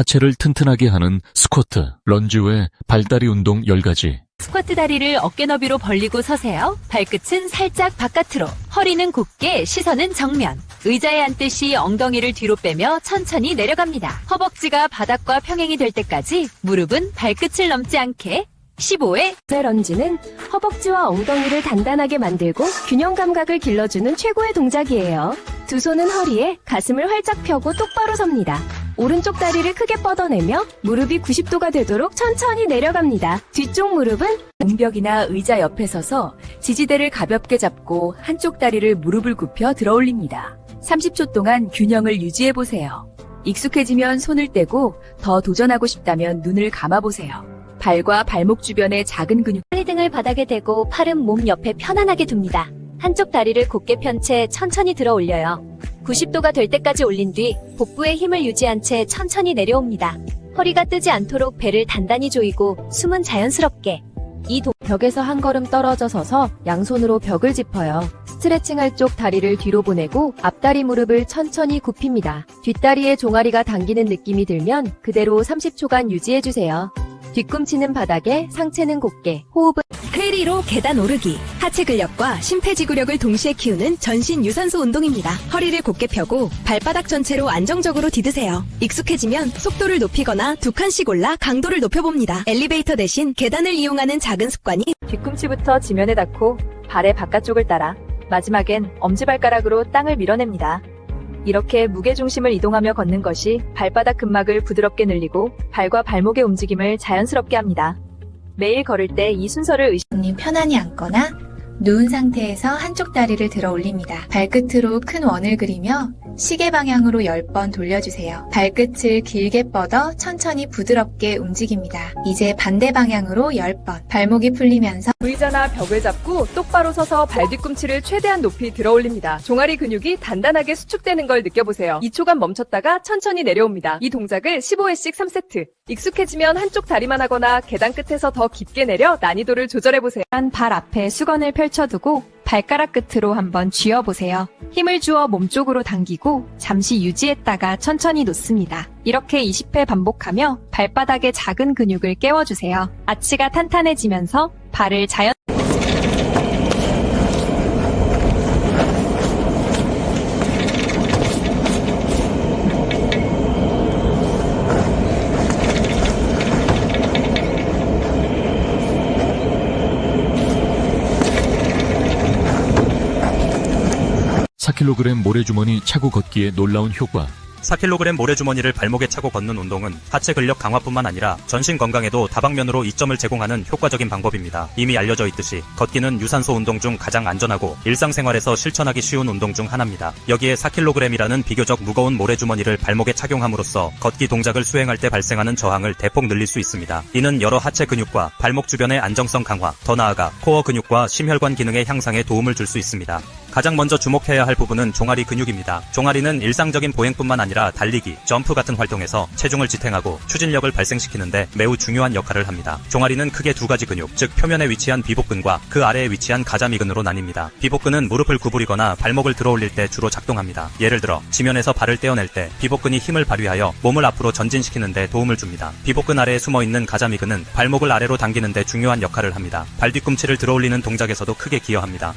하체를 튼튼하게 하는 스쿼트, 런지 외 발다리 운동 10가지. 스쿼트 다리를 어깨 너비로 벌리고 서세요. 발끝은 살짝 바깥으로, 허리는 곧게, 시선은 정면. 의자에 앉듯이 엉덩이를 뒤로 빼며 천천히 내려갑니다. 허벅지가 바닥과 평행이 될 때까지 무릎은 발끝을 넘지 않게. 15회 런지는 허벅지와 엉덩이를 단단하게 만들고 균형 감각을 길러주는 최고의 동작이에요. 두 손은 허리에, 가슴을 활짝 펴고 똑바로 섭니다. 오른쪽 다리를 크게 뻗어내며 무릎이 90도가 되도록 천천히 내려갑니다. 뒤쪽 무릎은 문벽이나 의자 옆에 서서 지지대를 가볍게 잡고 한쪽 다리를 무릎을 굽혀 들어 올립니다. 30초 동안 균형을 유지해보세요. 익숙해지면 손을 떼고 더 도전하고 싶다면 눈을 감아보세요. 발과 발목 주변의 작은 근육, 등을 바닥에 대고 팔은 몸 옆에 편안하게 둡니다. 한쪽 다리를 곧게 편 채 천천히 들어 올려요. 90도가 될 때까지 올린 뒤 복부에 힘을 유지한 채 천천히 내려옵니다. 허리가 뜨지 않도록 배를 단단히 조이고 숨은 자연스럽게. 벽에서 한 걸음 떨어져 서서 양손으로 벽을 짚어요. 스트레칭할 쪽 다리를 뒤로 보내고 앞다리 무릎을 천천히 굽힙니다. 뒷다리에 종아리가 당기는 느낌이 들면 그대로 30초간 유지해주세요. 뒤꿈치는 바닥에, 상체는 곧게, 호흡은 회리로 계단 오르기. 하체 근력과 심폐지구력을 동시에 키우는 전신 유산소 운동입니다. 허리를 곧게 펴고 발바닥 전체로 안정적으로 디드세요. 익숙해지면 속도를 높이거나 2칸씩 올라 강도를 높여봅니다. 엘리베이터 대신 계단을 이용하는 작은 습관이 뒤꿈치부터 지면에 닿고 발의 바깥쪽을 따라 마지막엔 엄지발가락으로 땅을 밀어냅니다. 이렇게 무게중심을 이동하며 걷는 것이 발바닥 근막을 부드럽게 늘리고 발과 발목의 움직임을 자연스럽게 합니다. 매일 걸을 때 이 순서를 편안히 앉거나 누운 상태에서 한쪽 다리를 들어 올립니다. 발끝으로 큰 원을 그리며 시계 방향으로 10번 돌려주세요. 발끝을 길게 뻗어 천천히 부드럽게 움직입니다. 이제 반대 방향으로 10번. 발목이 풀리면서 의자나 벽을 잡고 똑바로 서서 발 뒤꿈치를 최대한 높이 들어 올립니다. 종아리 근육이 단단하게 수축되는 걸 느껴보세요. 2초간 멈췄다가 천천히 내려옵니다. 이 동작을 15회씩 3세트. 익숙해지면 한쪽 다리만 하거나 계단 끝에서 더 깊게 내려 난이도를 조절해보세요. 발 앞에 수건을 펼쳐두고 발가락 끝으로 한번 쥐어보세요. 힘을 주어 몸쪽으로 당기고 잠시 유지했다가 천천히 놓습니다. 이렇게 20회 반복하며 발바닥의 작은 근육을 깨워주세요. 아치가 탄탄해지면서 발을 자연 (4kg) 모래주머니 차고 걷기에 놀라운 효과. 4kg 모래주머니를 발목에 차고 걷는 운동은 하체 근력 강화뿐만 아니라 전신 건강에도 다방면으로 이점을 제공하는 효과적인 방법입니다. 이미 알려져 있듯이 걷기는 유산소 운동 중 가장 안전하고 일상생활에서 실천하기 쉬운 운동 중 하나입니다. 여기에 4kg이라는 비교적 무거운 모래주머니를 발목에 착용함으로써 걷기 동작을 수행할 때 발생하는 저항을 대폭 늘릴 수 있습니다. 이는 여러 하체 근육과 발목 주변의 안정성 강화, 더 나아가 코어 근육과 심혈관 기능의 향상에 도움을 줄 수 있습니다. 가장 먼저 주목해야 할 부분은 종아리 근육입니다. 종아리는 일상적인 보행뿐만 아니라 달리기, 점프 같은 활동에서 체중을 지탱하고 추진력을 발생시키는데 매우 중요한 역할을 합니다. 종아리는 크게 두 가지 근육, 즉 표면에 위치한 비복근과 그 아래에 위치한 가자미근으로 나뉩니다. 비복근은 무릎을 구부리거나 발목을 들어 올릴 때 주로 작동합니다. 예를 들어 지면에서 발을 떼어낼 때 비복근이 힘을 발휘하여 몸을 앞으로 전진시키는 데 도움을 줍니다. 비복근 아래에 숨어있는 가자미근은 발목을 아래로 당기는 데 중요한 역할을 합니다. 발 뒤꿈치를 들어 올리는 동작에서도 크게 기여합니다.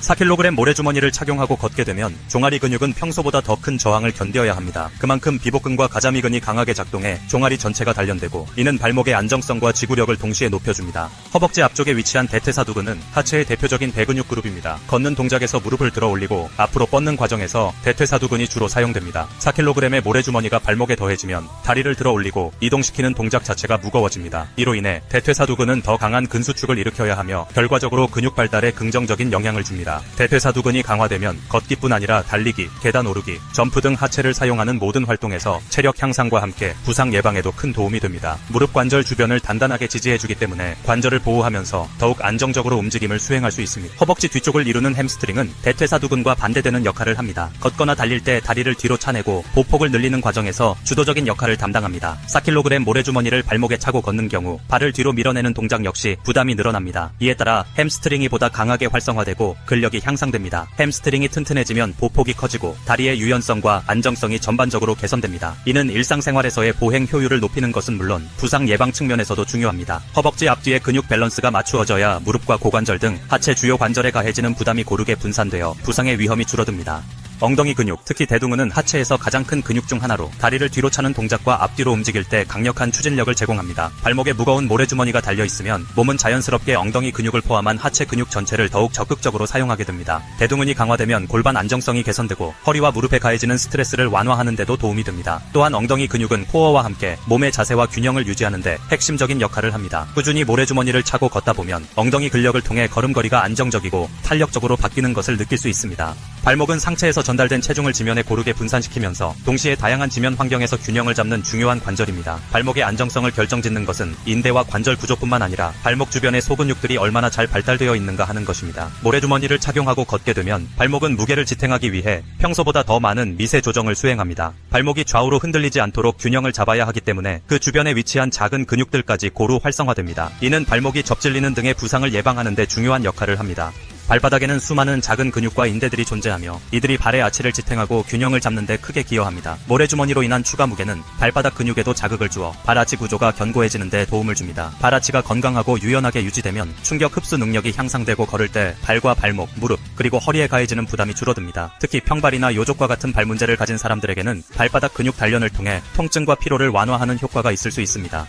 4kg 모래주머니를 착용하고 걷게 되면 종아리 근육은 평소보다 더 큰 저항을 견뎌야 합니다. 그만큼 비복근과 가자미근이 강하게 작동해 종아리 전체가 단련되고 이는 발목의 안정성과 지구력을 동시에 높여줍니다. 허벅지 앞쪽에 위치한 대퇴사두근은 하체의 대표적인 배근육 그룹입니다. 걷는 동작에서 무릎을 들어 올리고 앞으로 뻗는 과정에서 대퇴사두근이 주로 사용됩니다. 4kg의 모래주머니가 발목에 더해지면 다리를 들어 올리고 이동시키는 동작 자체가 무거워집니다. 이로 인해 대퇴사두근은 더 강한 근수축을 일으켜야 하며 결과적으로 근육 발달에 긍정적인 영향을 줍니다. 대퇴사두근이 강화되면 걷기뿐 아니라 달리기, 계단 오르기, 점프 등 하체를 사용하는 모든 활동에서 체력 향상과 함께 부상 예방에도 큰 도움이 됩니다. 무릎 관절 주변을 단단하게 지지해주기 때문에 관절을 보호하면서 더욱 안정적으로 움직임을 수행할 수 있습니다. 허벅지 뒤쪽을 이루는 햄스트링은 대퇴사두근과 반대되는 역할을 합니다. 걷거나 달릴 때 다리를 뒤로 차내고 보폭을 늘리는 과정에서 주도적인 역할을 담당합니다. 4kg 모래주머니를 발목에 차고 걷는 경우 발을 뒤로 밀어내는 동작 역시 부담이 늘어납니다. 이에 따라 햄스트링이 보다 강하게 활성화되고 근력 근력이 향상됩니다. 햄스트링이 튼튼해지면 보폭이 커지고 다리의 유연성과 안정성이 전반적으로 개선됩니다. 이는 일상생활에서의 보행 효율을 높이는 것은 물론 부상 예방 측면에서도 중요합니다. 허벅지 앞뒤의 근육 밸런스가 맞추어져야 무릎과 고관절 등 하체 주요 관절에 가해지는 부담이 고르게 분산되어 부상의 위험이 줄어듭니다. 엉덩이 근육, 특히 대둔근은 하체에서 가장 큰 근육 중 하나로 다리를 뒤로 차는 동작과 앞뒤로 움직일 때 강력한 추진력을 제공합니다. 발목에 무거운 모래주머니가 달려있으면 몸은 자연스럽게 엉덩이 근육을 포함한 하체 근육 전체를 더욱 적극적으로 사용하게 됩니다. 대둔근이 강화되면 골반 안정성이 개선되고 허리와 무릎에 가해지는 스트레스를 완화하는 데도 도움이 됩니다. 또한 엉덩이 근육은 코어와 함께 몸의 자세와 균형을 유지하는 데 핵심적인 역할을 합니다. 꾸준히 모래주머니를 차고 걷다 보면 엉덩이 근력을 통해 걸음걸이가 안정적이고 탄력적으로 바뀌는 것을 느낄 수 있습니다. 발목은 상체에서 전달된 체중을 지면에 고르게 분산시키면서 동시에 다양한 지면 환경에서 균형을 잡는 중요한 관절입니다. 발목의 안정성을 결정짓는 것은 인대와 관절 구조뿐만 아니라 발목 주변의 소근육들이 얼마나 잘 발달되어 있는가 하는 것입니다. 모래주머니를 착용하고 걷게 되면 발목은 무게를 지탱하기 위해 평소보다 더 많은 미세 조정을 수행합니다. 발목이 좌우로 흔들리지 않도록 균형을 잡아야 하기 때문에 그 주변에 위치한 작은 근육들까지 고루 활성화됩니다. 이는 발목이 접질리는 등의 부상을 예방하는 데 중요한 역할을 합니다. 발바닥에는 수많은 작은 근육과 인대들이 존재하며 이들이 발의 아치를 지탱하고 균형을 잡는 데 크게 기여합니다. 모래주머니로 인한 추가 무게는 발바닥 근육에도 자극을 주어 발아치 구조가 견고해지는 데 도움을 줍니다. 발아치가 건강하고 유연하게 유지되면 충격 흡수 능력이 향상되고 걸을 때 발과 발목, 무릎, 그리고 허리에 가해지는 부담이 줄어듭니다. 특히 평발이나 요족과 같은 발 문제를 가진 사람들에게는 발바닥 근육 단련을 통해 통증과 피로를 완화하는 효과가 있을 수 있습니다.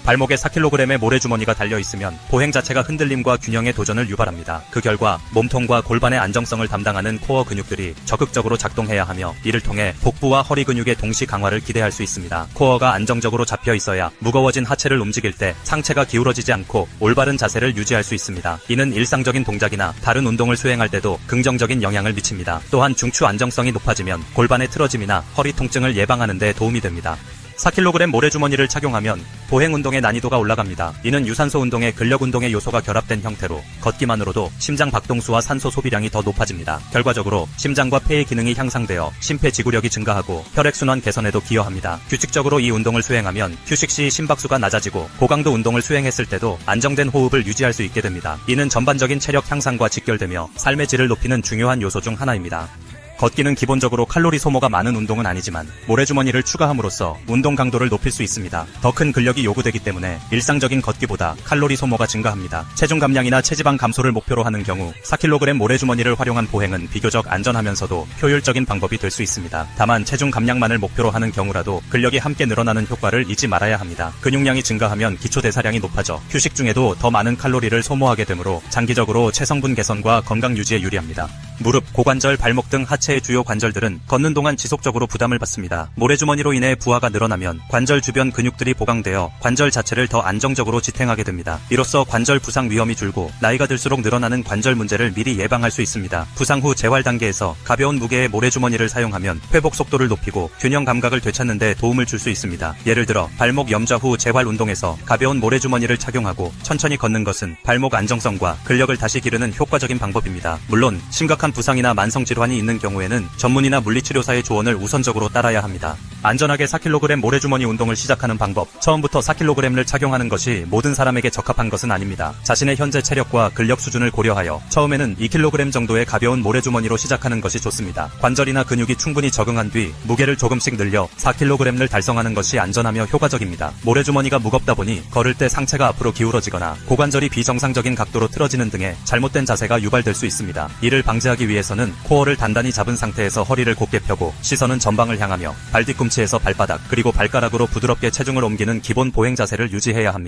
발목에 4kg의 모래주머니가 달려있으면 보행 자체가 흔들림과 균형의 도전을 유발합니다. 그 결과 몸통과 골반의 안정성을 담당하는 코어 근육들이 적극적으로 작동해야 하며 이를 통해 복부와 허리 근육의 동시 강화를 기대할 수 있습니다. 코어가 안정적으로 잡혀 있어야 무거워진 하체를 움직일 때 상체가 기울어지지 않고 올바른 자세를 유지할 수 있습니다. 이는 일상적인 동작이나 다른 운동을 수행할 때도 긍정적인 영향을 미칩니다. 또한 중추 안정성이 높아지면 골반의 틀어짐이나 허리 통증을 예방하는 데 도움이 됩니다. 4kg 모래주머니를 착용하면 보행운동의 난이도가 올라갑니다. 이는 유산소 운동에 근력운동의 요소가 결합된 형태로 걷기만으로도 심장 박동수와 산소 소비량이 더 높아집니다. 결과적으로 심장과 폐의 기능이 향상되어 심폐지구력이 증가하고 혈액순환 개선에도 기여합니다. 규칙적으로 이 운동을 수행하면 휴식 시 심박수가 낮아지고 고강도 운동을 수행했을 때도 안정된 호흡을 유지할 수 있게 됩니다. 이는 전반적인 체력 향상과 직결되며 삶의 질을 높이는 중요한 요소 중 하나입니다. 걷기는 기본적으로 칼로리 소모가 많은 운동은 아니지만 모래주머니를 추가함으로써 운동 강도를 높일 수 있습니다. 더 큰 근력이 요구되기 때문에 일상적인 걷기보다 칼로리 소모가 증가합니다. 체중 감량이나 체지방 감소를 목표로 하는 경우 4kg 모래주머니를 활용한 보행은 비교적 안전하면서도 효율적인 방법이 될 수 있습니다. 다만 체중 감량만을 목표로 하는 경우라도 근력이 함께 늘어나는 효과를 잊지 말아야 합니다. 근육량이 증가하면 기초대사량이 높아져 휴식 중에도 더 많은 칼로리를 소모하게 되므로 장기적으로 체성분 개선과 건강 유지에 유리합니다. 무릎, 고관절, 발목 등 하체의 주요 관절들은 걷는 동안 지속적으로 부담을 받습니다. 모래주머니로 인해 부하가 늘어나면 관절 주변 근육들이 보강되어 관절 자체를 더 안정적으로 지탱하게 됩니다. 이로써 관절 부상 위험이 줄고 나이가 들수록 늘어나는 관절 문제를 미리 예방할 수 있습니다. 부상 후 재활 단계에서 가벼운 무게의 모래주머니를 사용하면 회복 속도를 높이고 균형 감각을 되찾는 데 도움을 줄 수 있습니다. 예를 들어 발목 염좌 후 재활 운동에서 가벼운 모래주머니를 착용하고 천천히 걷는 것은 발목 안정성과 근력을 다시 기르는 효과적인 방법입니다. 물론 심각한 부상이나 만성질환이 있는 경우에는 전문의나 물리치료사의 조언을 우선적으로 따라야 합니다. 안전하게 4kg 모래주머니 운동을 시작하는 방법. 처음부터 4kg를 착용하는 것이 모든 사람에게 적합한 것은 아닙니다. 자신의 현재 체력과 근력 수준을 고려하여 처음에는 2kg 정도의 가벼운 모래주머니로 시작하는 것이 좋습니다. 관절이나 근육이 충분히 적응한 뒤 무게를 조금씩 늘려 4kg를 달성하는 것이 안전하며 효과적입니다. 모래주머니가 무겁다 보니 걸을 때 상체가 앞으로 기울어지거나 고관절이 비정상적인 각도로 틀어지는 등의 잘못된 자세가 유발될 수 있습니다. 이를 방지하기 위해서는 코어를 단단히 잡은 상태에서 허리를 곧게 펴고 시선은 전방을 향하며 발 뒤꿈치에서 발바닥 그리고 발가락으로 부드럽게 체중을 옮기는 기본 보행 자세를 유지해야 합니다.